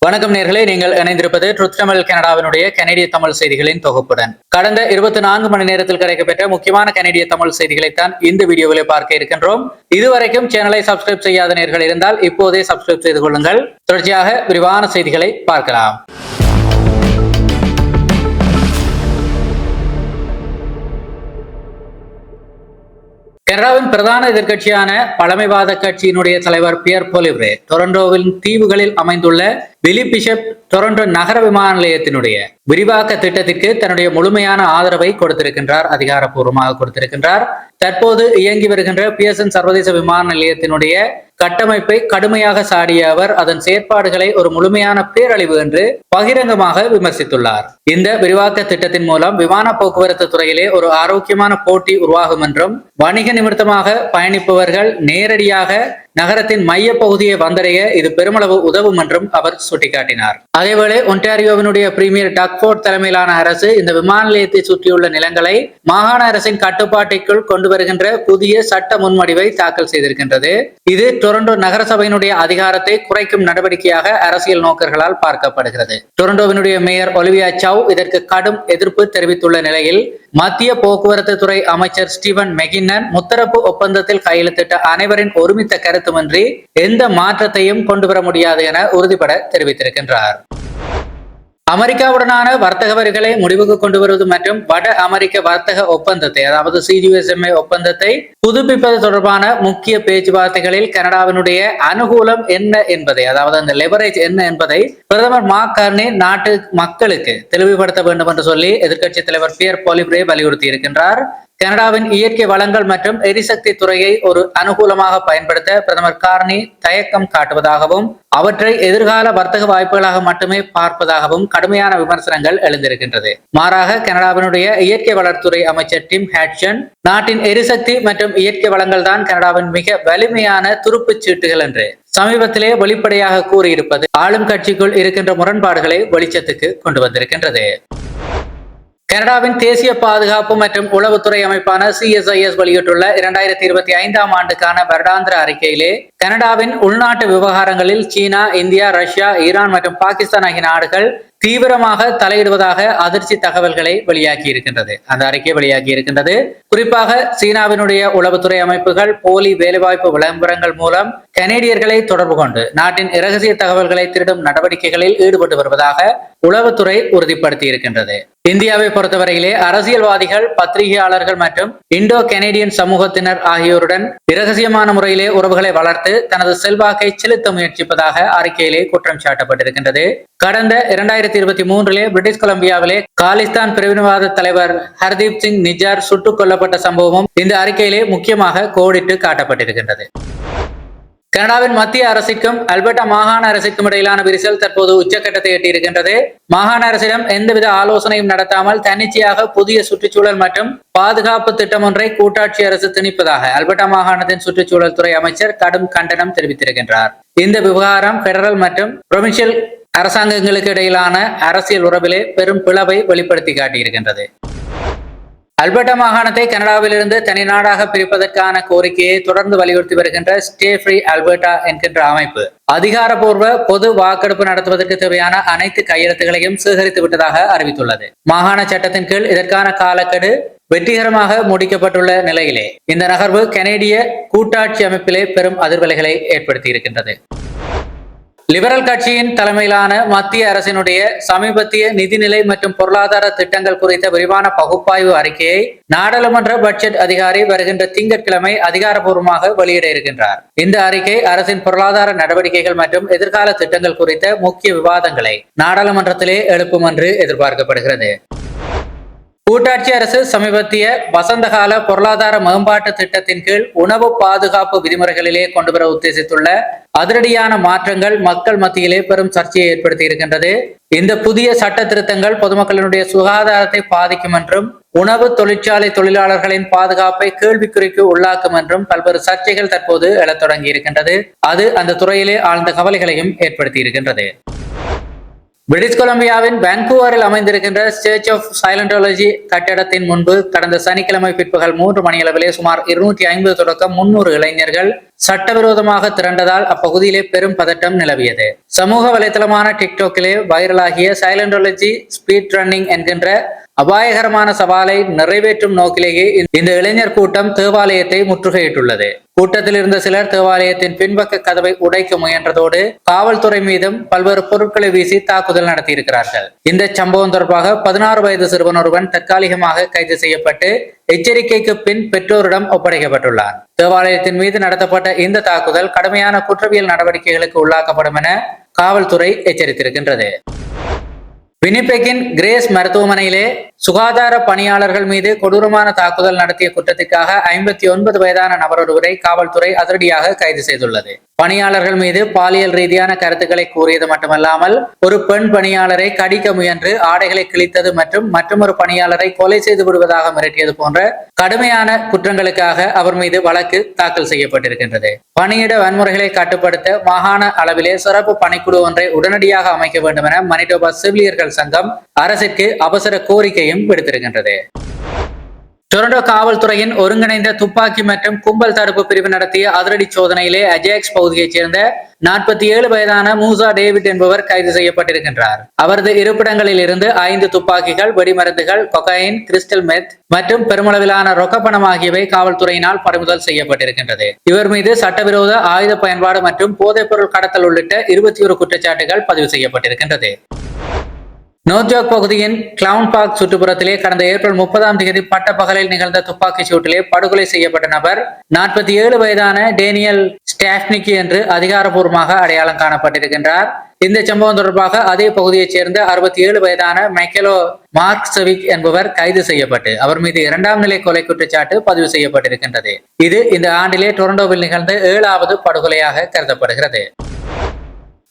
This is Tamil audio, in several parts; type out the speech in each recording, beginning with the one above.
வணக்கம் நேர்களே, நீங்கள் இணைந்திருப்பது ட்ருத் தமிழ் கனடாவினுடைய கனடிய தமிழ் செய்திகளின் தொகுப்புடன். கடந்த 24 மணி நேரத்தில் கிடைக்கப்பெற்ற முக்கியமான கனடிய தமிழ் செய்திகளைத்தான் இந்த வீடியோவில் பார்க்க இருக்கின்றோம். இதுவரைக்கும் சேனலை சப்ஸ்கிரைப் செய்யாத நேர்கள் இருந்தால் இப்போதே சப்ஸ்கிரைப் செய்து கொள்ளுங்கள். தொடர்ச்சியாக விரிவான செய்திகளை பார்க்கலாம். கனடாவின் பிரதான எதிர்க்கட்சியான பழமைவாத கட்சியினுடைய தலைவர் பியர் பொலிவ்ரே டொரண்டோவின் தீவுகளில் அமைந்துள்ள வில்லி பிஷப் டொரண்டோ நகர விமான நிலையத்தினுடைய விரிவாக்க திட்டத்திற்கு தன்னுடைய முழுமையான ஆதரவை கொடுத்திருக்கின்றார், அதிகாரப்பூர்வமாக கொடுத்திருக்கின்றார். தற்போது இயங்கி வருகின்ற பியர்சன் சர்வதேச விமான நிலையத்தினுடைய கட்டமைப்பை கடுமையாக சாடிய அவர் அதன் செயற்பாடுகளை ஒரு முழுமையான பேரழிவு என்று பகிரங்கமாக விமர்சித்துள்ளார். இந்த விரிவாக்க திட்டத்தின் மூலம் விமான போக்குவரத்து துறையிலே ஒரு ஆரோக்கியமான போட்டி உருவாகும் என்றும் வணிக நிமித்தமாக பயணிப்பவர்கள் நேரடியாக நகரத்தின் மைய பகுதியை வந்தடைய இது பெருமளவு உதவும் என்றும் அவர் சுட்டிக்காட்டினார். அதேவேளை ஒன்டாரியோவினுடைய பிரீமியர் டக்ஃபோர்ட் தலைமையிலான அரசு இந்த விமான நிலையத்தை சுற்றியுள்ள நிலங்களை மாகாண அரசின் கட்டுப்பாட்டிற்குள் கொண்டு வருகின்ற புதிய சட்ட முன்வடிவை தாக்கல் செய்திருக்கின்றது. இது டொரண்டோ நகரசபையினுடைய அதிகாரத்தை குறைக்கும் நடவடிக்கையாக அரசியல் நோக்கர்களால் பார்க்கப்படுகிறது. டொரண்டோவினுடைய மேயர் ஒலிவியா சவ் இதற்கு கடும் எதிர்ப்பு தெரிவித்துள்ள நிலையில் மத்திய போக்குவரத்து துறை அமைச்சர் ஸ்டீவன் மெகின்னன் முத்தரப்பு ஒப்பந்தத்தில் கையெழுத்திட்ட அனைவரின் ஒருமித்த கருத்துமின்றி எந்த மாற்றத்தையும் கொண்டு வர முடியாது என உறுதிபட தெரிவித்திருக்கின்றார். அமெரிக்காவுடனான வர்த்தக வரிகளை முடிவுக்கு கொண்டு வருவது மற்றும் வட அமெரிக்க வர்த்தக ஒப்பந்தத்தை, அதாவது CUSMA ஒப்பந்தத்தை புதுப்பிப்பது தொடர்பான முக்கிய பேச்சுவார்த்தைகளில் கனடாவினுடைய அனுகூலம் என்ன என்பதை, அதாவது அந்த லெவரேஜ் என்ன என்பதை பிரதமர் மார்க் கார்னி நாட்டு மக்களுக்கு தெளிவுபடுத்த வேண்டும் என்று சொல்லி எதிர்க்கட்சி தலைவர் பியர் பொலிவ்ரே வலியுறுத்தி இருக்கின்றார். கனடாவின் இயற்கை வளங்கள் மற்றும் எரிசக்தி துறையை ஒரு அனுகூலமாக பயன்படுத்த பிரதமர் கார்னி தயக்கம் காட்டுவதாகவும் அவற்றை எதிர்கால வர்த்தக வாய்ப்புகளாக மட்டுமே பார்ப்பதாகவும் கடுமையான விமர்சனங்கள் எழுந்திருக்கின்றது. மாறாக கனடாவினுடைய இயற்கை வளத்துறை அமைச்சர் டிம் ஹேட்சன் நாட்டின் எரிசக்தி மற்றும் இயற்கை வளங்கள் தான் கனடாவின் மிக வலிமையான துருப்புச் சீட்டுகள் என்று சமீபத்திலே வெளிப்படையாக கூறியிருப்பது ஆளும் கட்சிக்குள் இருக்கின்ற முரண்பாடுகளை வெளிச்சத்துக்கு கொண்டு வந்திருக்கின்றது. கனடாவின் தேசிய பாதுகாப்பு மற்றும் உளவுத்துறை அமைப்பான CSIS வெளியிட்டுள்ள 2025 ஆண்டுக்கான வருடாந்திர அறிக்கையிலே கனடாவின் உள்நாட்டு விவகாரங்களில் சீனா, இந்தியா, ரஷ்யா, ஈரான் மற்றும் பாகிஸ்தான் ஆகிய நாடுகள் தீவிரமாக தலையிடுவதாக அதிர்ச்சி தகவல்களை வெளியாகி இருக்கின்றது. அந்த அறிக்கை வெளியாகி இருக்கின்றது. குறிப்பாக சீனாவினுடைய உளவுத்துறை அமைப்புகள் போலி வேலைவாய்ப்பு விளம்பரங்கள் மூலம் கனேடியர்களை தொடர்பு கொண்டு நாட்டின் இரகசிய தகவல்களை திருடும் நடவடிக்கைகளில் ஈடுபட்டு வருவதாக உளவுத்துறை உறுதிப்படுத்தி இருக்கின்றது. இந்தியாவை பொறுத்தவரையிலே அரசியல்வாதிகள், பத்திரிகையாளர்கள் மற்றும் இண்டோ கனேடியன் சமூகத்தினர் ஆகியோருடன் இரகசியமான முறையிலே உறவுகளை வளர்த்து தனது செல்வாக்கை செலுத்த முயற்சிப்பதாக அறிக்கையிலே குற்றம் சாட்டப்பட்டிருக்கின்றது. கடந்த 2023 பிரிட்டிஷ் கொலம்பியாவிலே காலிஸ்தான் பிரிவினைவாத தலைவர் ஹர்தீப் சிங் நிஜார் சுட்டுக் கொல்லப்பட்ட சம்பவமும் இந்த அறிக்கையிலே முக்கியமாக கோடிட்டு காட்டப்பட்டிருக்கின்றது. கனடாவின் மத்திய அரசுக்கும் அல்பர்டா மாகாண அரசுக்கும் இடையிலான விரிசல் தற்போது உச்சக்கட்டத்தை எட்டியிருக்கின்றது. மாகாண அரசிடம் எந்தவித ஆலோசனையும் நடத்தாமல் தன்னிச்சையாக புதிய சுற்றுச்சூழல் மற்றும் பாதுகாப்பு திட்டம் ஒன்றை கூட்டாட்சி அரசு திணிப்பதாக அல்பர்டா மாகாணத்தின் சுற்றுச்சூழல் துறை அமைச்சர் கடும் கண்டனம் தெரிவித்திருக்கின்றார். இந்த விவகாரம் பெடரல் மற்றும் புரொவின்சியல் அரசாங்கங்களுக்கு இடையிலான அரசியல் உறவிலே பெரும் பிளவை வெளிப்படுத்தி காட்டியிருக்கின்றது. அல்பர்டா மாகாணத்தை கனடாவிலிருந்து தனி நாடாக பிரிப்பதற்கான கோரிக்கையை தொடர்ந்து வலியுறுத்தி வருகின்ற ஸ்டே ஃப்ரீ அல்பர்டா என்கின்ற அமைப்பு அதிகாரப்பூர்வ பொது வாக்கெடுப்பு நடத்துவதற்கு தேவையான அனைத்து கையெழுத்துகளையும் சேகரித்து விட்டதாக அறிவித்துள்ளது. மாகாண சட்டத்தின் கீழ் இதற்கான காலக்கெடு வெற்றிகரமாக முடிக்கப்பட்டுள்ள நிலையிலே இந்த நகர்வு கனேடிய கூட்டாட்சி அமைப்பிலே பெரும் அதிர்வலைகளை ஏற்படுத்தி இருக்கின்றது. லிபரல் கட்சியின் தலைமையிலான மத்திய அரசினுடைய சமீபத்திய நிதிநிலை மற்றும் பொருளாதார திட்டங்கள் குறித்த விரிவான பகுப்பாய்வு அறிக்கையை நாடாளுமன்ற பட்ஜெட் அதிகாரி வருகின்ற திங்கட்கிழமை அதிகாரப்பூர்வமாக வெளியிட இருக்கின்றார். இந்த அறிக்கை அரசின் பொருளாதார நடவடிக்கைகள் மற்றும் எதிர்கால திட்டங்கள் குறித்த முக்கிய விவாதங்களை நாடாளுமன்றத்திலே எழுப்பும் என்று எதிர்பார்க்கப்படுகிறது. கூட்டாட்சி அரசு சமீபத்திய வசந்தகால பொருளாதார மேம்பாட்டு திட்டத்தின் கீழ் உணவு பாதுகாப்பு விதிமுறைகளிலே கொண்டுவர உத்தேசித்துள்ள அதிரடியான மாற்றங்கள் மக்கள் மத்தியிலே பெரும் சர்ச்சையை ஏற்படுத்தி இருக்கின்றது. இந்த புதிய சட்ட திருத்தங்கள் பொதுமக்களினுடைய சுகாதாரத்தை பாதிக்கும் என்றும் உணவு தொழிற்சாலை தொழிலாளர்களின் பாதுகாப்பை கேள்விக்குறிக்கு உள்ளாக்கும் என்றும் பல்வேறு சர்ச்சைகள் தற்போது எழத் தொடங்கி இருக்கின்றது. அது அந்த துறையிலே ஆழ்ந்த கவலைகளையும் ஏற்படுத்தி இருக்கின்றது. பிரிட்டிஷ் கொலம்பியாவின் வான்கூவரில் அமைந்திருக்கின்ற சர்ச் ஆஃப் சைலண்டாலஜி கட்டடத்தின் முன்பு கடந்த சனிக்கிழமை பிற்பகல் 3 மணியளவிலே சுமார் 250 தொடக்கம் 300 இளைஞர்கள் சட்டவிரோதமாக திரண்டதால் அப்பகுதியிலே பெரும் பதட்டம் நிலவியது. சமூக வலைதளமான டிக்டாக்கிலே வைரலாகிய சைலண்டாலஜி ஸ்பீட் ரன்னிங் என்கின்ற அபாயகரமான சவாலை நிறைவேற்றும் நோக்கிலேயே இந்த இளைஞர் கூட்டம் தேவாலயத்தை முற்றுகையிட்டுள்ளது. கூட்டத்தில் இருந்த சிலர் தேவாலயத்தின் பின்பக்க கதவை உடைக்க முயன்றதோடு காவல்துறை மீதும் பல்வேறு பொருட்களை வீசி தாக்குதல் நடத்தியிருக்கிறார்கள். இந்த சம்பவம் தொடர்பாக 16 வயது சிறுவன் ஒருவன் தற்காலிகமாக கைது செய்யப்பட்டு எச்சரிக்கைக்கு பின் பெற்றோரிடம் ஒப்படைக்கப்பட்டுள்ளார். தேவாலயத்தின் மீது நடத்தப்பட்ட இந்த தாக்குதல் கடுமையான குற்றவியல் நடவடிக்கைகளுக்கு உள்ளாக்கப்படும் என காவல்துறை எச்சரித்திருக்கின்றது. வினிபெக்கின் கிரேஸ் மருத்துவமனையிலே சுகாதார பணியாளர்கள் மீது கொடூரமான தாக்குதல் நடத்திய குற்றத்திற்காக 59 வயதான நபர் ஒருவரை காவல்துறை அதிரடியாக கைது செய்துள்ளது. பணியாளர்கள் மீது பாலியல் ரீதியான கருத்துக்களை கூறியது மட்டுமல்லாமல் ஒரு பெண் பணியாளரை கடிக்க முயன்று ஆடைகளை கிழித்தது மற்றும் மற்றொரு பணியாளரை கொலை செய்து விடுவதாக மிரட்டியது போன்ற கடுமையான குற்றங்களுக்காக அவர் மீது வழக்கு தாக்கல் செய்யப்பட்டிருக்கின்றது. பணியிட வன்முறைகளை கட்டுப்படுத்த மாகாண அளவிலே சிறப்பு பணிக்குழு ஒன்றை உடனடியாக அமைக்க வேண்டும் என மனிடோபா செவிலியர்கள் சங்கம் அரசிற்கு அவசர கோரிக்கையும் விடுத்திருக்கின்றது. டொரண்டோ காவல்துறையின் ஒருங்கிணைந்த துப்பாக்கி மற்றும் கும்பல் தடுப்பு பிரிவு நடத்திய அதிரடி சோதனையிலே அஜாக்ஸ் பகுதியைச் சேர்ந்த 47 வயதான மூசா டேவிட் என்பவர் கைது செய்யப்பட்டிருக்கின்றார். அவரது இருப்பிடங்களில் இருந்து 5 துப்பாக்கிகள், வெடிமருந்துகள், கொகைன், கிறிஸ்டல் மெத் மற்றும் பெருமளவிலான ரொக்கப்பணம் ஆகியவை காவல்துறையினால் பறிமுதல் செய்யப்பட்டிருக்கின்றது. இவர் மீது சட்டவிரோத ஆயுத பயன்பாடு மற்றும் போதைப்பொருள் கடத்தல் உள்ளிட்ட 21 குற்றச்சாட்டுகள் பதிவு செய்யப்பட்டிருக்கின்றது. நோர்ஜோக் பகுதியின் கிளவுன் பார்க் சுற்றுப்புறத்திலே கடந்த ஏப்ரல் 30ஆம் தேதி பட்ட பகலில் நிகழ்ந்த துப்பாக்கிச் சூட்டிலே படுகொலை செய்யப்பட்ட நபர் 47 வயதான டேனியல் ஸ்டாஃப்னிக்கி என்று அதிகாரப்பூர்வமாக அடையாளம் காணப்பட்டிருக்கின்றார். இந்த சம்பவம் தொடர்பாக அதே பகுதியைச் சேர்ந்த 67 வயதான மைக்கேலோ மார்க்செவிக் என்பவர் கைது செய்யப்பட்டு அவர் மீது 2ஆம் நிலை கொலை குற்றச்சாட்டு பதிவு செய்யப்பட்டிருக்கின்றது. இது இந்த ஆண்டிலே டொரண்டோவில் நிகழ்ந்த 7வது படுகொலையாக கருதப்படுகிறது.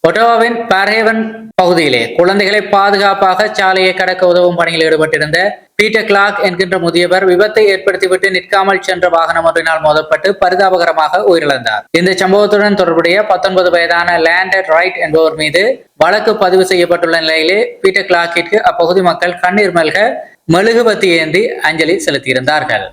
ஒட்டோவாவின் பார்ஹேவன் பகுதியிலே குழந்தைகளை பாதுகாப்பாக சாலையை கடக்க உதவும் பணியில் ஈடுபட்டிருந்த பீட்டர் கிளார்க் என்கின்ற முதியவர் விபத்தை ஏற்படுத்திவிட்டு நிற்காமல் சென்ற வாகனம் ஒன்றினால் மோதப்பட்டு பரிதாபகரமாக உயிரிழந்தார். இந்த சம்பவத்துடன் தொடர்புடைய 19 வயதான லேண்டட் ரைட் என்பவர் மீது வழக்கு பதிவு செய்யப்பட்டுள்ள நிலையிலே பீட்டர் கிளார்க்கிற்கு அப்பகுதி மக்கள் கண்ணீர் மல்க மெழுகுவத்தி ஏந்தி அஞ்சலி செலுத்தியிருந்தார்கள்.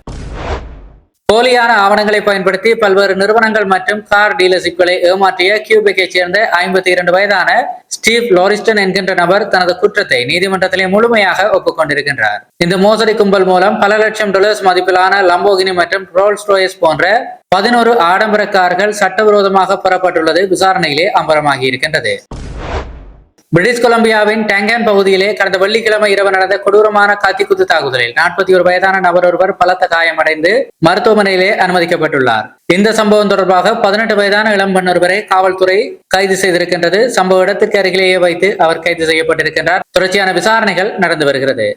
போலியான ஆவணங்களை பயன்படுத்தி பல்வேறு நிறுவனங்கள் மற்றும் கார் டீலர்ஷிப்களை ஏமாற்றிய கியூபெக்கை சேர்ந்த 52 வயதான ஸ்டீவ் லாரிஸ்டன் என்கின்ற நபர் தனது குற்றத்தை நீதிமன்றத்திலே முழுமையாக ஒப்புக்கொண்டிருக்கின்றார். இந்த மோசடி கும்பல் மூலம் பல லட்சம் டாலர்ஸ் மதிப்பிலான லம்போகினி மற்றும் ரோல்ஸ் ராய்ஸ் போன்ற 11 ஆடம்பர கார்கள் சட்டவிரோதமாக பெறப்பட்டுள்ளது விசாரணையிலே அம்பலமாகி இருக்கின்றது. பிரிட்டிஷ் கொலம்பியாவின் டேங்கன் பகுதியிலே கடந்த வெள்ளிக்கிழமை இரவு நடந்த கொடூரமான கத்திக்குத்து தாக்குதலில் 41 வயதான நபர் ஒருவர் பலத்த காயமடைந்து மருத்துவமனையிலே அனுமதிக்கப்பட்டுள்ளார். இந்த சம்பவம் தொடர்பாக 18 வயதான இளம்பெண் ஒருவரை காவல்துறை கைது செய்திருக்கின்றது. சம்பவ இடத்திற்கு அருகிலேயே வைத்து அவர் கைது செய்யப்பட்டிருக்கின்றார். தொடர்ச்சியான விசாரணைகள் நடந்து வருகிறது.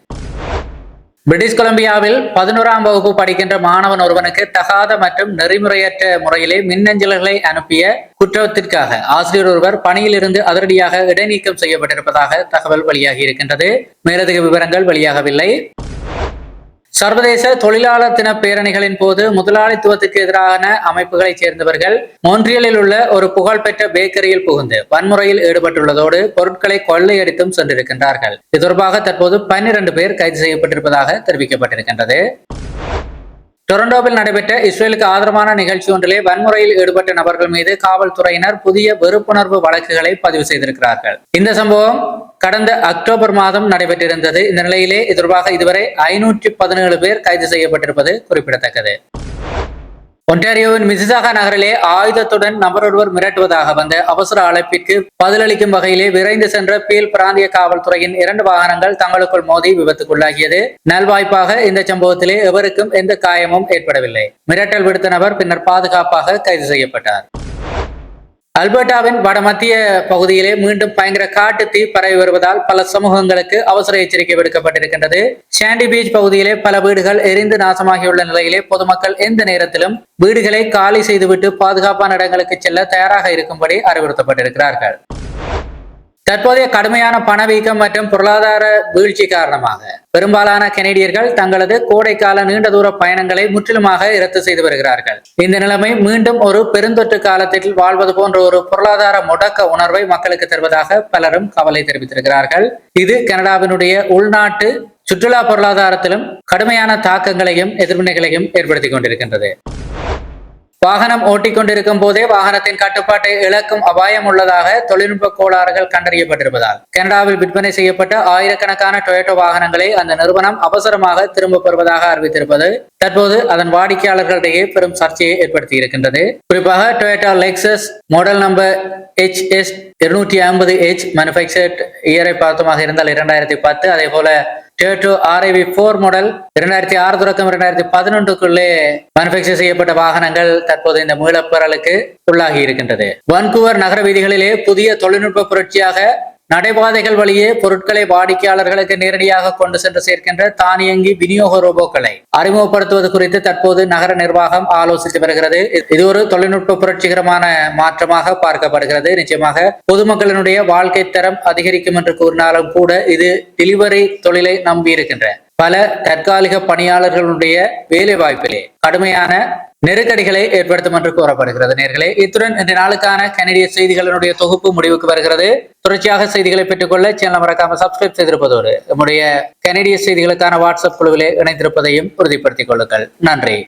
பிரிட்டிஷ் கொலம்பியாவில் 11ஆம் வகுப்பு படிக்கின்ற மாணவன் ஒருவனுக்கு தகாத மற்றும் நெறிமுறையற்ற முறையிலே மின்னஞ்சல்களை அனுப்பிய குற்றத்திற்காக ஆசிரியர் ஒருவர் பணியில் இருந்து அதிரடியாக இடைநீக்கம் செய்யப்பட்டிருப்பதாக தகவல் வெளியாகி இருக்கின்றது. மேலதிக விவரங்கள் வெளியாகவில்லை. சர்வதேச தொழிலாளர் தின பேரணிகளின் போது முதலாளித்துவத்துக்கு எதிரான அமைப்புகளைச் சேர்ந்தவர்கள் மொன்றியலில் உள்ள ஒரு புகழ்பெற்ற பேக்கரியில் புகுந்து வன்முறையில் ஈடுபட்டுள்ளதோடு பொருட்களை கொள்ளையடித்தும் சென்றிருக்கின்றார்கள். இது தொடர்பாக தற்போது 12 பேர் கைது செய்யப்பட்டிருப்பதாக தெரிவிக்கப்பட்டிருக்கின்றது. டொரண்டோவில் நடைபெற்ற இஸ்ரேலுக்கு ஆதரவான நிகழ்ச்சி ஒன்றிலே வன்முறையில் ஈடுபட்ட நபர்கள் மீது காவல்துறையினர் புதிய வெறுப்புணர்வு வழக்குகளை பதிவு செய்திருக்கிறார்கள். இந்த சம்பவம் கடந்த அக்டோபர் மாதம் நடைபெற்றிருந்தது. இந்த நிலையிலே தொடர்பாக இதுவரை 517 பேர் கைது செய்யப்பட்டிருப்பது குறிப்பிடத்தக்கது. ஒன்டாரியோவின் மிசிசாகா நகரிலே ஆயுதத்துடன் நபர் ஒருவர் மிரட்டுவதாக வந்த அவசர அழைப்பிற்கு பதிலளிக்கும் வகையிலே விரைந்து சென்ற பீல் பிராந்திய காவல்துறையின் 2 வாகனங்கள் தங்களுக்குள் மோதி விபத்துக்குள்ளாகியது. நல்வாய்ப்பாக இந்த சம்பவத்திலே எவருக்கும் எந்த காயமும் ஏற்படவில்லை. மிரட்டல் விடுத்த நபர் பின்னர் பாதுகாப்பாக கைது செய்யப்பட்டார். அல்பர்டாவின் வடமத்திய பகுதியிலே மீண்டும் பயங்கர காட்டு தீ பரவி வருவதால் பல சமூகங்களுக்கு அவசர எச்சரிக்கை விடுக்கப்பட்டிருக்கின்றது. சாண்டி பீச் பகுதியிலே பல வீடுகள் எரிந்து நாசமாகியுள்ள நிலையிலே பொதுமக்கள் எந்த நேரத்திலும் வீடுகளை காலி செய்துவிட்டு பாதுகாப்பான இடங்களுக்கு செல்ல தயாராக இருக்கும்படி அறிவுறுத்தப்பட்டிருக்கிறார்கள். தற்போதைய கடுமையான பணவீக்கம் மற்றும் பொருளாதார வீழ்ச்சி காரணமாக பெரும்பாலான கனேடியர்கள் தங்களது கோடைக்கால நீண்ட தூர பயணங்களை முற்றிலுமாக ரத்து செய்து வருகிறார்கள். இந்த நிலைமை மீண்டும் ஒரு பெருந்தொற்று காலத்தில் வாழ்வது போன்ற ஒரு பொருளாதார முடக்க உணர்வை மக்களுக்கு தருவதாக பலரும் கவலை தெரிவித்திருக்கிறார்கள். இது கனடாவினுடைய உள்நாட்டு சுற்றுலா பொருளாதாரத்திலும் கடுமையான தாக்கங்களையும் எதிர்வினைகளையும் ஏற்படுத்தி கொண்டிருக்கின்றது. வாகனம் ஓட்டிக்கொண்டிருக்கும் போதே வாகனத்தின் கட்டுப்பாட்டை இழக்கும் அபாயம் உள்ளதாக தொழில்நுட்ப கோளாறுகள் கண்டறியப்பட்டிருப்பதால் கனடாவில் விற்பனை செய்யப்பட்ட ஆயிரக்கணக்கான டொயோட்டோ வாகனங்களை அந்த நிறுவனம் அவசரமாக திரும்பப் பெறுவதாக அறிவித்திருப்பது தற்போது அதன் வாடிக்கையாளர்களிடையே பெரும் சர்ச்சையை ஏற்படுத்தி இருக்கின்றது. குறிப்பாக Toyota Lexus model number HS 250H manufactured இயரை பார்த்தமாக இருந்தால் 2010, அதே போல டொயோட்டோ RAV4 மாடல் 2006 தொடக்கம் 2011க்குள்ளே மேனுஃபேக்சர் செய்யப்பட்ட வாகனங்கள் தற்போது இந்த மீளப்பெறலுக்கு உள்ளாகி இருக்கின்றது. வான்கூவர் நகர வீதிகளிலே புதிய தொழில்நுட்ப புரட்சியாக நடைபாதைகள் வழியே பொருட்களை வாடிக்கையாளர்களுக்கு நேரடியாக கொண்டு சென்று சேர்க்கின்ற தானியங்கி விநியோக ரோபோக்களை அறிமுகப்படுத்துவது குறித்து தற்போது நகர நிர்வாகம் ஆலோசித்து வருகிறது. இது ஒரு தொழில்நுட்ப புரட்சிகரமான மாற்றமாக பார்க்கப்படுகிறது. நிச்சயமாக பொதுமக்களினுடைய வாழ்க்கை தரம் அதிகரிக்கும் என்று கூறினாலும் கூட இது டெலிவரி தொழிலை நம்பி இருக்கின்ற பல தற்காலிக பணியாளர்களுடைய வேலை வாய்ப்பிலே கடுமையான நெருக்கடிகளை ஏற்படுத்தும் என்று கூறப்படுகிறது. நேர்களே, இத்துடன் இன்றைய நாளுக்கான கனடிய செய்திகளினுடைய தொகுப்பு முடிவுக்கு வருகிறது. தொடர்ச்சியாக செய்திகளை பெற்றுக்கொள்ள சேனல் மறக்காம சப்ஸ்கிரைப் செய்திருப்பதோடு நம்முடைய கனடிய செய்திகளுக்கான வாட்ஸ்அப் குழுவிலே இணைந்திருப்பதையும் உறுதிப்படுத்திக் கொள்ளுங்கள். நன்றி.